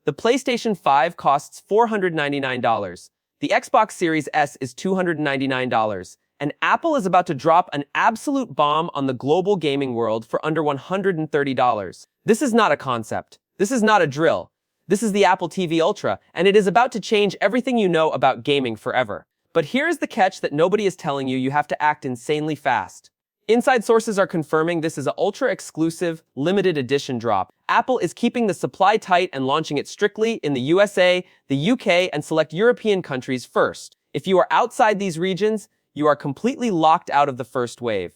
The PlayStation 5 costs $499. The Xbox Series S is $299. And Apple is about to drop an absolute bomb on the global gaming world for under $130. This is not a concept. This is not a drill. This is the Apple TV Ultra, and it is about to change everything you know about gaming forever. But here's the catch that nobody is telling you: you have to act insanely fast. Inside sources are confirming this is an ultra-exclusive, limited edition drop. Apple is keeping the supply tight and launching it strictly in the USA, the UK, and select European countries first. If you are outside these regions, you are completely locked out of the first wave.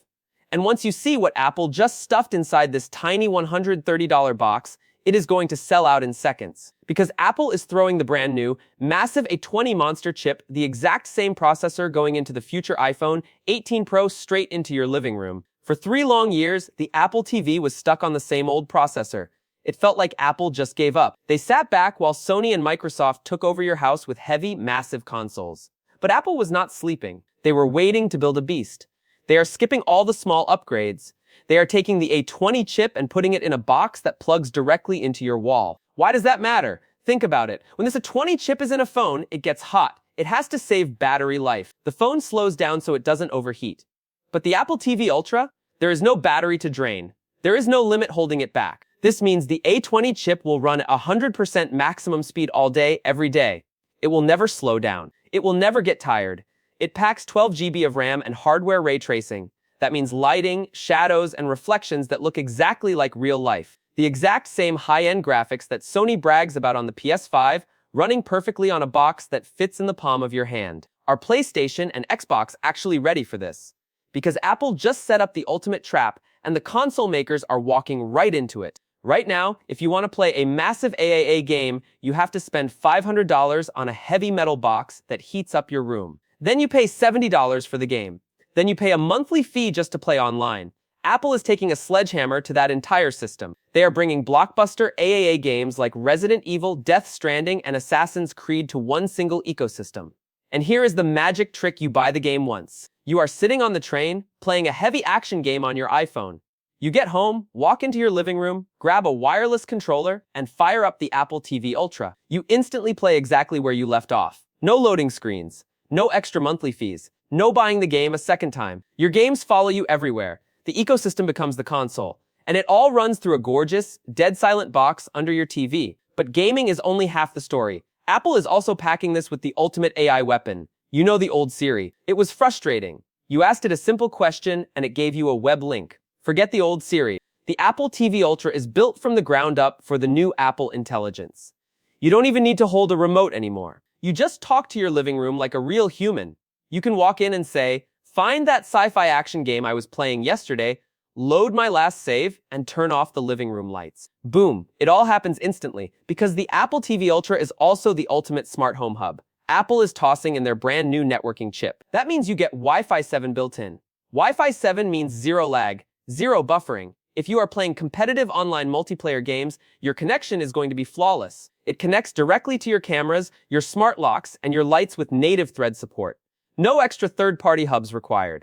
And once you see what Apple just stuffed inside this tiny $130 box, it is going to sell out in seconds. Because Apple is throwing the brand new, massive A20 Monster chip, the exact same processor going into the future iPhone 18 Pro, straight into your living room. For 3 long years, the Apple TV was stuck on the same old processor. It felt like Apple just gave up. They sat back while Sony and Microsoft took over your house with heavy, massive consoles. But Apple was not sleeping. They were waiting to build a beast. They are skipping all the small upgrades. They are taking the A20 chip and putting it in a box that plugs directly into your wall. Why does that matter? Think about it. When this A20 chip is in a phone, it gets hot. It has to save battery life. The phone slows down so it doesn't overheat. But the Apple TV Ultra? There is no battery to drain. There is no limit holding it back. This means the A20 chip will run at 100% maximum speed all day, every day. It will never slow down. It will never get tired. It packs 12 GB of RAM and hardware ray tracing. That means lighting, shadows, and reflections that look exactly like real life. The exact same high-end graphics that Sony brags about on the PS5, running perfectly on a box that fits in the palm of your hand. Are PlayStation and Xbox actually ready for this? Because Apple just set up the ultimate trap, and the console makers are walking right into it. Right now, if you want to play a massive AAA game, you have to spend $500 on a heavy metal box that heats up your room. Then you pay $70 for the game. Then you pay a monthly fee just to play online. Apple is taking a sledgehammer to that entire system. They are bringing blockbuster AAA games like Resident Evil, Death Stranding, and Assassin's Creed to one single ecosystem. And here is the magic trick: you buy the game once. You are sitting on the train, playing a heavy action game on your iPhone. You get home, walk into your living room, grab a wireless controller, and fire up the Apple TV Ultra. You instantly play exactly where you left off. No loading screens. No extra monthly fees. No buying the game a second time. Your games follow you everywhere. The ecosystem becomes the console. And it all runs through a gorgeous, dead silent box under your TV. But gaming is only half the story. Apple is also packing this with the ultimate AI weapon. You know, the old Siri. It was frustrating. You asked it a simple question and it gave you a web link. Forget the old Siri. The Apple TV Ultra is built from the ground up for the new Apple Intelligence. You don't even need to hold a remote anymore. You just talk to your living room like a real human. You can walk in and say, "Find that sci-fi action game I was playing yesterday, load my last save, and turn off the living room lights." Boom! It all happens instantly, because the Apple TV Ultra is also the ultimate smart home hub. Apple is tossing in their brand new networking chip. That means you get Wi-Fi 7 built in. Wi-Fi 7 means zero lag, zero buffering. If you are playing competitive online multiplayer games, your connection is going to be flawless. It connects directly to your cameras, your smart locks, and your lights with native Thread support. No extra third-party hubs required.